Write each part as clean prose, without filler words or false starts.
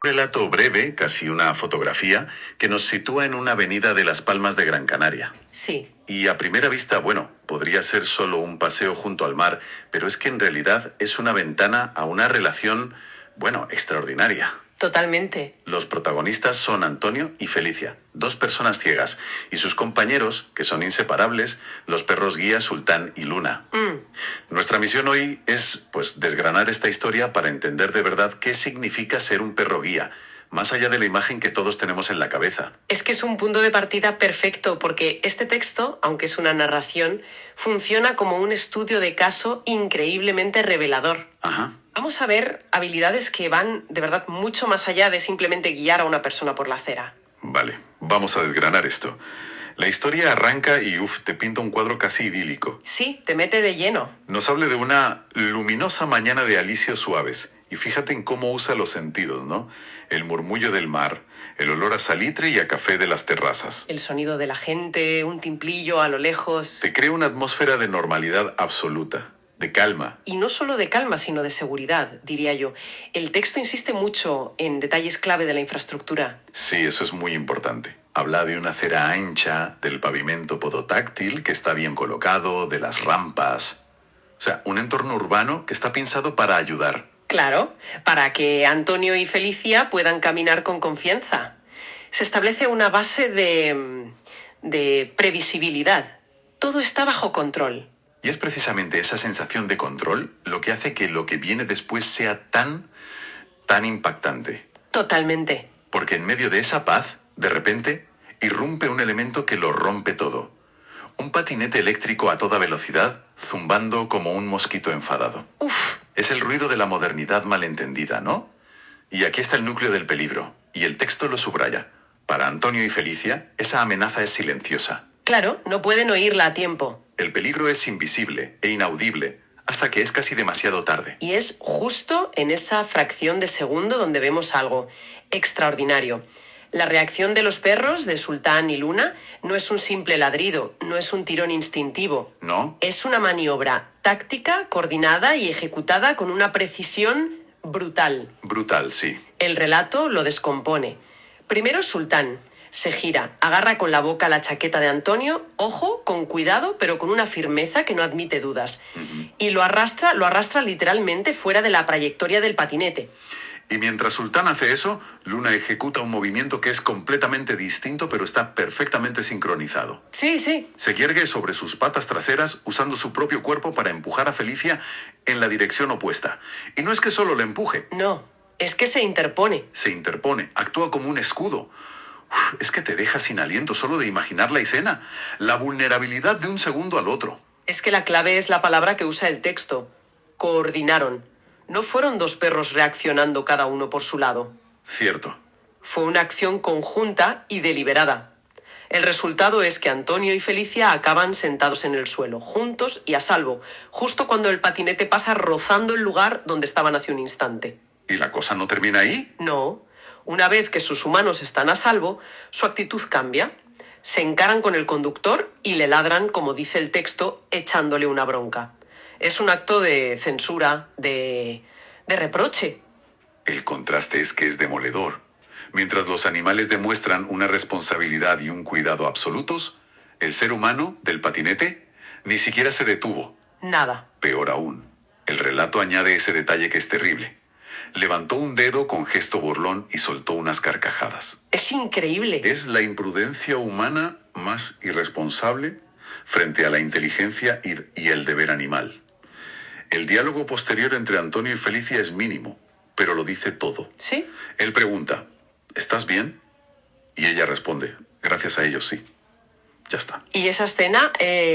Relato breve, casi una fotografía, que nos sitúa en una avenida de Las Palmas de Gran Canaria. Sí. Y a primera vista, bueno, podría ser solo un paseo junto al mar, pero es que en realidad es una ventana a una relación, bueno, extraordinaria. Totalmente. Los protagonistas son Antonio y Felicia, dos personas ciegas, y sus compañeros, que son inseparables, los perros guía Sultán y Luna. Nuestra misión hoy es, pues, desgranar esta historia para entender de verdad qué significa ser un perro guía, más allá de la imagen que todos tenemos en la cabeza. Es que es un punto de partida perfecto porque este texto, aunque es una narración, funciona como un estudio de caso increíblemente revelador. Ajá. Vamos a ver habilidades que van de verdad mucho más allá de simplemente guiar a una persona por la acera. Vale, vamos a desgranar esto. La historia arranca y te pinta un cuadro casi idílico. Sí, te mete de lleno. Nos habla de una luminosa mañana de alisios suaves. Y fíjate en cómo usa los sentidos, ¿no? El murmullo del mar, el olor a salitre y a café de las terrazas. El sonido de la gente, un timplillo a lo lejos. Te crea una atmósfera de normalidad absoluta, de calma. Y no solo de calma, sino de seguridad, diría yo. El texto insiste mucho en detalles clave de la infraestructura. Sí, eso es muy importante. Habla de una acera ancha, del pavimento podotáctil que está bien colocado, de las rampas. O sea, un entorno urbano que está pensado para ayudar. Claro, para que Antonio y Felicia puedan caminar con confianza. Se establece una base de previsibilidad. Todo está bajo control. Y es precisamente esa sensación de control lo que hace que lo que viene después sea tan impactante. Totalmente. Porque en medio de esa paz, de repente, irrumpe un elemento que lo rompe todo. Un patinete eléctrico a toda velocidad, zumbando como un mosquito enfadado. Uf. Es el ruido de la modernidad malentendida, ¿no? Y aquí está el núcleo del peligro, y el texto lo subraya. Para Antonio y Felicia, esa amenaza es silenciosa. Claro, no pueden oírla a tiempo. El peligro es invisible e inaudible, hasta que es casi demasiado tarde. Y es justo en esa fracción de segundo donde vemos algo extraordinario. La reacción de los perros, de Sultán y Luna, no es un simple ladrido, no es un tirón instintivo. ¿No? Es una maniobra táctica, coordinada y ejecutada con una precisión brutal. Brutal, sí. El relato lo descompone. Primero Sultán. Se gira, agarra con la boca la chaqueta de Antonio, ojo, con cuidado, pero con una firmeza que no admite dudas. Y lo arrastra literalmente fuera de la trayectoria del patinete. Y mientras Sultán hace eso, Luna ejecuta un movimiento que es completamente distinto, pero está perfectamente sincronizado. Sí, sí. Se yergue sobre sus patas traseras, usando su propio cuerpo para empujar a Felicia en la dirección opuesta. Y no es que solo le empuje. No, es que se interpone. Se interpone, actúa como un escudo. Es que te deja sin aliento solo de imaginar la escena. La vulnerabilidad de un segundo al otro. Es que la clave es la palabra que usa el texto. Coordinaron. No fueron dos perros reaccionando cada uno por su lado. Cierto. Fue una acción conjunta y deliberada. El resultado es que Antonio y Felicia acaban sentados en el suelo, juntos y a salvo, justo cuando el patinete pasa rozando el lugar donde estaban hace un instante. ¿Y la cosa no termina ahí? No. Una vez que sus humanos están a salvo, su actitud cambia. Se encaran con el conductor y le ladran, como dice el texto, echándole una bronca. Es un acto de censura, de reproche. El contraste es que es demoledor. Mientras los animales demuestran una responsabilidad y un cuidado absolutos, el ser humano, del patinete, ni siquiera se detuvo. Nada. Peor aún, el relato añade ese detalle que es terrible. Levantó un dedo con gesto burlón y soltó unas carcajadas. Es increíble. Es la imprudencia humana más irresponsable frente a la inteligencia y el deber animal. El diálogo posterior entre Antonio y Felicia es mínimo, pero lo dice todo. ¿Sí? Él pregunta, ¿estás bien? Y ella responde, gracias a ellos sí. Ya está. Y esa escena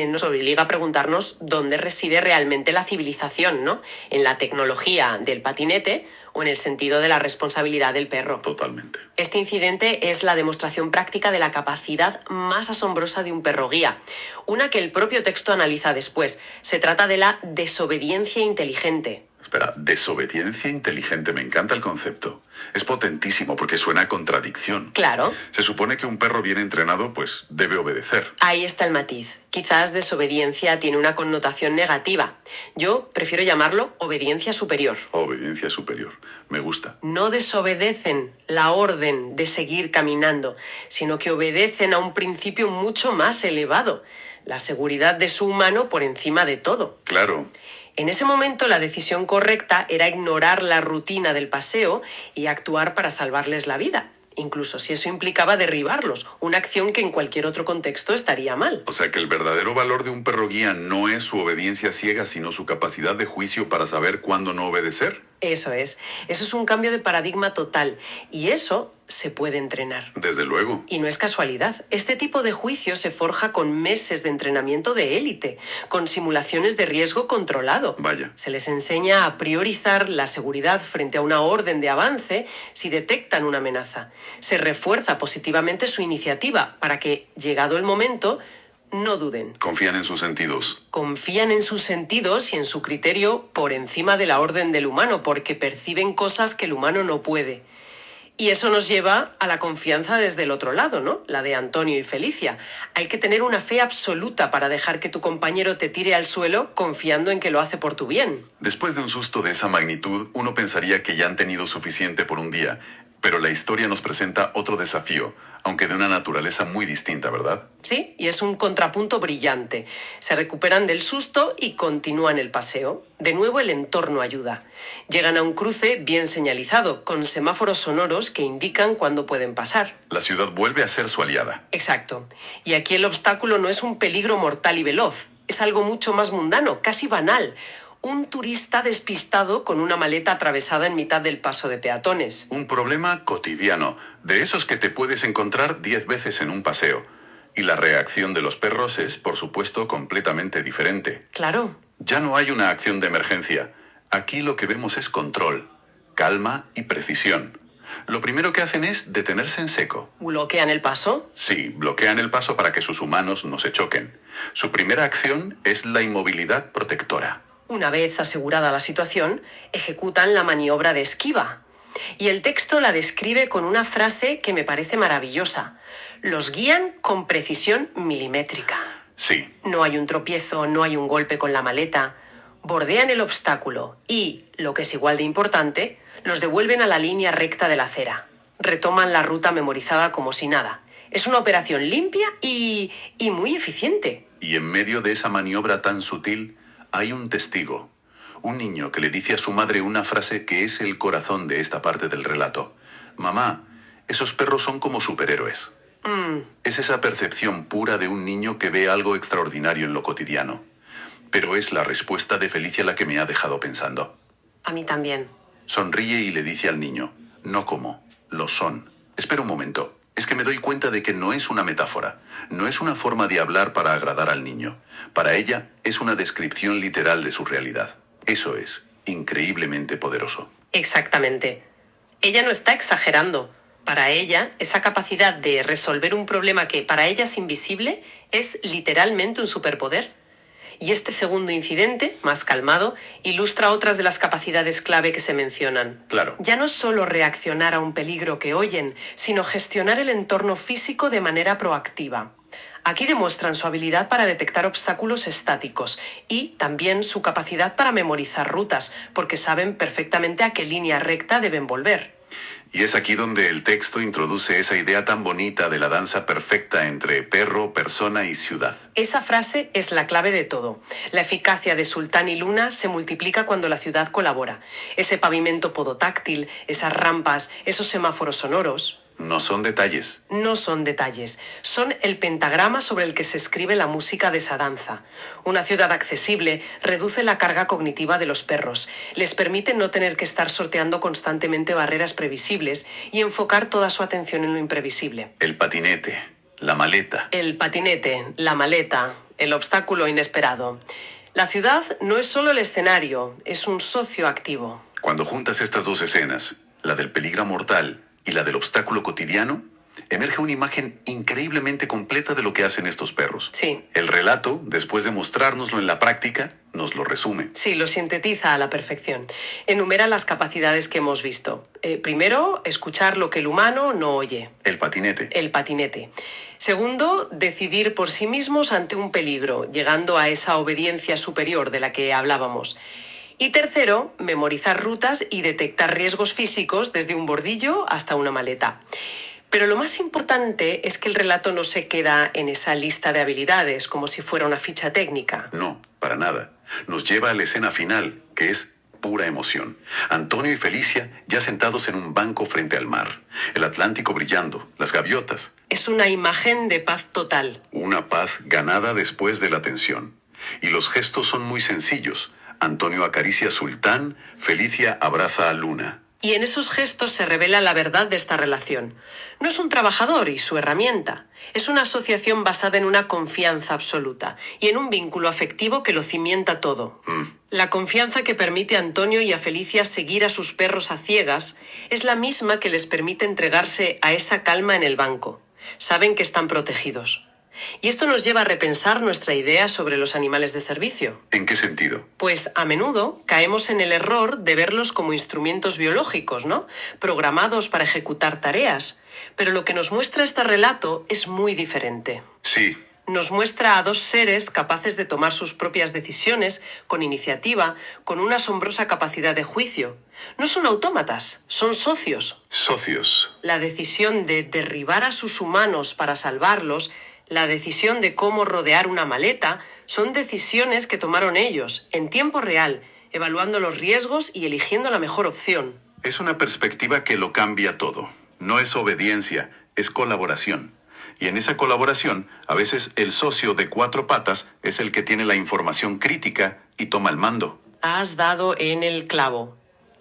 nos obliga a preguntarnos dónde reside realmente la civilización, ¿no? ¿En la tecnología del patinete o en el sentido de la responsabilidad del perro? Totalmente. Este incidente es la demostración práctica de la capacidad más asombrosa de un perro guía, una que el propio texto analiza después. Se trata de la desobediencia inteligente. Es Espera, desobediencia inteligente, me encanta el concepto. Es potentísimo porque suena a contradicción. Claro. Se supone que un perro bien entrenado, pues, debe obedecer. Ahí está el matiz. Quizás desobediencia tiene una connotación negativa. Yo prefiero llamarlo obediencia superior. Obediencia superior. Me gusta. No desobedecen la orden de seguir caminando, sino que obedecen a un principio mucho más elevado, la seguridad de su humano por encima de todo. Claro. En ese momento la decisión correcta era ignorar la rutina del paseo y actuar para salvarles la vida, incluso si eso implicaba derribarlos, una acción que en cualquier otro contexto estaría mal. O sea que el verdadero valor de un perro guía no es su obediencia ciega, sino su capacidad de juicio para saber cuándo no obedecer. Eso es un cambio de paradigma total y eso se puede entrenar. Desde luego. Y no es casualidad. Este tipo de juicio se forja con meses de entrenamiento de élite, con simulaciones de riesgo controlado. Vaya. Se les enseña a priorizar la seguridad frente a una orden de avance si detectan una amenaza. Se refuerza positivamente su iniciativa para que, llegado el momento, no duden. Confían en sus sentidos. Confían en sus sentidos y en su criterio por encima de la orden del humano, porque perciben cosas que el humano no puede. Y eso nos lleva a la confianza desde el otro lado, ¿no? La de Antonio y Felicia. Hay que tener una fe absoluta para dejar que tu compañero te tire al suelo confiando en que lo hace por tu bien. Después de un susto de esa magnitud, uno pensaría que ya han tenido suficiente por un día, pero la historia nos presenta otro desafío, aunque de una naturaleza muy distinta, ¿verdad? Sí, y es un contrapunto brillante. Se recuperan del susto y continúan el paseo. De nuevo el entorno ayuda. Llegan a un cruce bien señalizado, con semáforos sonoros que indican cuándo pueden pasar. La ciudad vuelve a ser su aliada. Exacto. Y aquí el obstáculo no es un peligro mortal y veloz. Es algo mucho más mundano, casi banal. Un turista despistado con una maleta atravesada en mitad del paso de peatones. Un problema cotidiano, de esos que te puedes encontrar 10 veces en un paseo. Y la reacción de los perros es, por supuesto, completamente diferente. Claro. Ya no hay una acción de emergencia. Aquí lo que vemos es control, calma y precisión. Lo primero que hacen es detenerse en seco. ¿Bloquean el paso? Sí, bloquean el paso para que sus humanos no se choquen. Su primera acción es la inmovilidad protectora. Una vez asegurada la situación, ejecutan la maniobra de esquiva. Y el texto la describe con una frase que me parece maravillosa. Los guían con precisión milimétrica. Sí. No hay un tropiezo, no hay un golpe con la maleta. Bordean el obstáculo y, lo que es igual de importante, los devuelven a la línea recta de la acera. Retoman la ruta memorizada como si nada. Es una operación limpia y muy eficiente. Y en medio de esa maniobra tan sutil, hay un testigo, un niño que le dice a su madre una frase que es el corazón de esta parte del relato. Mamá, esos perros son como superhéroes. Es esa percepción pura de un niño que ve algo extraordinario en lo cotidiano. Pero es la respuesta de Felicia la que me ha dejado pensando. A mí también. Sonríe y le dice al niño, no como, lo son. Espera un momento. Es que me doy cuenta de que no es una metáfora, no es una forma de hablar para agradar al niño. Para ella es una descripción literal de su realidad. Eso es increíblemente poderoso. Exactamente. Ella no está exagerando. Para ella, esa capacidad de resolver un problema que para ella es invisible es literalmente un superpoder. Y este segundo incidente, más calmado, ilustra otras de las capacidades clave que se mencionan. Claro. Ya no solo reaccionar a un peligro que oyen, sino gestionar el entorno físico de manera proactiva. Aquí demuestran su habilidad para detectar obstáculos estáticos y también su capacidad para memorizar rutas, porque saben perfectamente a qué línea recta deben volver. Y es aquí donde el texto introduce esa idea tan bonita de la danza perfecta entre perro, persona y ciudad. Esa frase es la clave de todo. La eficacia de Sultán y Luna se multiplica cuando la ciudad colabora. Ese pavimento podotáctil, esas rampas, esos semáforos sonoros. No son detalles. No son detalles, son el pentagrama sobre el que se escribe la música de esa danza. Una ciudad accesible reduce la carga cognitiva de los perros, les permite no tener que estar sorteando constantemente barreras previsibles y enfocar toda su atención en lo imprevisible. El patinete, la maleta. El patinete, la maleta, el obstáculo inesperado. La ciudad no es solo el escenario, es un socio activo. Cuando juntas estas dos escenas, la del peligro mortal y la del obstáculo cotidiano, emerge una imagen increíblemente completa de lo que hacen estos perros. Sí. El relato, después de mostrárnoslo en la práctica, nos lo resume. Sí, lo sintetiza a la perfección. Enumera las capacidades que hemos visto. Primero, escuchar lo que el humano no oye. El patinete. El patinete. Segundo, decidir por sí mismos ante un peligro, llegando a esa obediencia superior de la que hablábamos. Y tercero, memorizar rutas y detectar riesgos físicos desde un bordillo hasta una maleta. Pero lo más importante es que el relato no se queda en esa lista de habilidades como si fuera una ficha técnica. No, para nada. Nos lleva a la escena final, que es pura emoción. Antonio y Felicia ya sentados en un banco frente al mar. El Atlántico brillando, las gaviotas. Es una imagen de paz total. Una paz ganada después de la tensión. Y los gestos son muy sencillos. Antonio acaricia a Sultán, Felicia abraza a Luna. Y en esos gestos se revela la verdad de esta relación. No es un trabajador y su herramienta. Es una asociación basada en una confianza absoluta y en un vínculo afectivo que lo cimienta todo. La confianza que permite a Antonio y a Felicia seguir a sus perros a ciegas es la misma que les permite entregarse a esa calma en el banco. Saben que están protegidos. Y esto nos lleva a repensar nuestra idea sobre los animales de servicio. ¿En qué sentido? Pues a menudo caemos en el error de verlos como instrumentos biológicos, ¿no? Programados para ejecutar tareas. Pero lo que nos muestra este relato es muy diferente. Sí. Nos muestra a dos seres capaces de tomar sus propias decisiones, con iniciativa, con una asombrosa capacidad de juicio. No son autómatas, son socios. Socios. La decisión de derribar a sus humanos para salvarlos, la decisión de cómo rodear una maleta, son decisiones que tomaron ellos, en tiempo real, evaluando los riesgos y eligiendo la mejor opción. Es una perspectiva que lo cambia todo. No es obediencia, es colaboración. Y en esa colaboración, a veces el socio de cuatro patas es el que tiene la información crítica y toma el mando. Has dado en el clavo.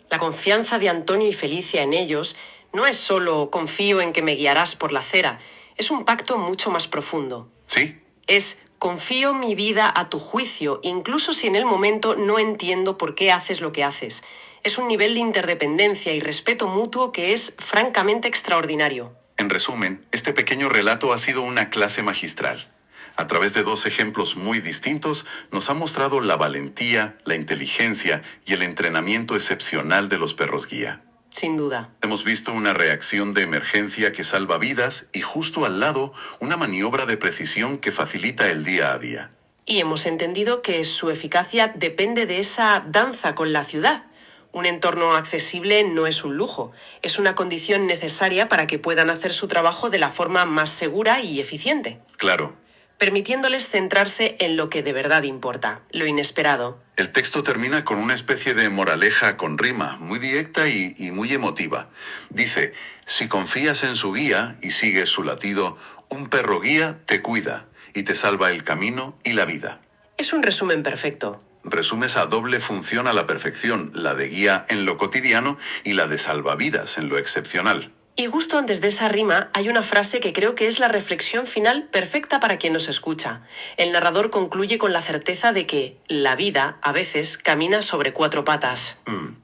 La confianza de Antonio y Felicia en ellos no es solo confío en que me guiarás por la acera. Es un pacto mucho más profundo. ¿Sí? Es confío mi vida a tu juicio, incluso si en el momento no entiendo por qué haces lo que haces. Es un nivel de interdependencia y respeto mutuo que es francamente extraordinario. En resumen, este pequeño relato ha sido una clase magistral. A través de dos ejemplos muy distintos, nos ha mostrado la valentía, la inteligencia y el entrenamiento excepcional de los perros guía. Sin duda. Hemos visto una reacción de emergencia que salva vidas y justo al lado una maniobra de precisión que facilita el día a día. Y hemos entendido que su eficacia depende de esa danza con la ciudad. Un entorno accesible no es un lujo, es una condición necesaria para que puedan hacer su trabajo de la forma más segura y eficiente. Claro. Permitiéndoles centrarse en lo que de verdad importa, lo inesperado. El texto termina con una especie de moraleja con rima, muy directa y muy emotiva. Dice, si confías en su guía y sigues su latido, un perro guía te cuida y te salva el camino y la vida. Es un resumen perfecto. Resume esa doble función a la perfección, la de guía en lo cotidiano y la de salvavidas en lo excepcional. Y justo antes de esa rima hay una frase que creo que es la reflexión final perfecta para quien nos escucha. El narrador concluye con la certeza de que la vida, a veces, camina sobre cuatro patas.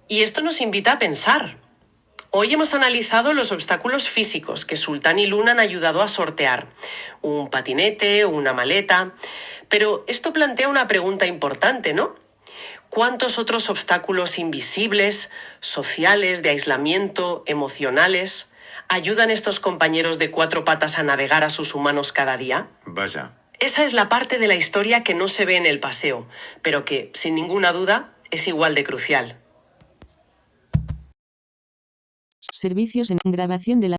Y esto nos invita a pensar. Hoy hemos analizado los obstáculos físicos que Sultán y Luna han ayudado a sortear. Un patinete, una maleta. Pero esto plantea una pregunta importante, ¿no? ¿Cuántos otros obstáculos invisibles, sociales, de aislamiento, emocionales, ayudan estos compañeros de cuatro patas a navegar a sus humanos cada día? Vaya. Esa es la parte de la historia que no se ve en el paseo, pero que, sin ninguna duda, es igual de crucial. Servicios en grabación de la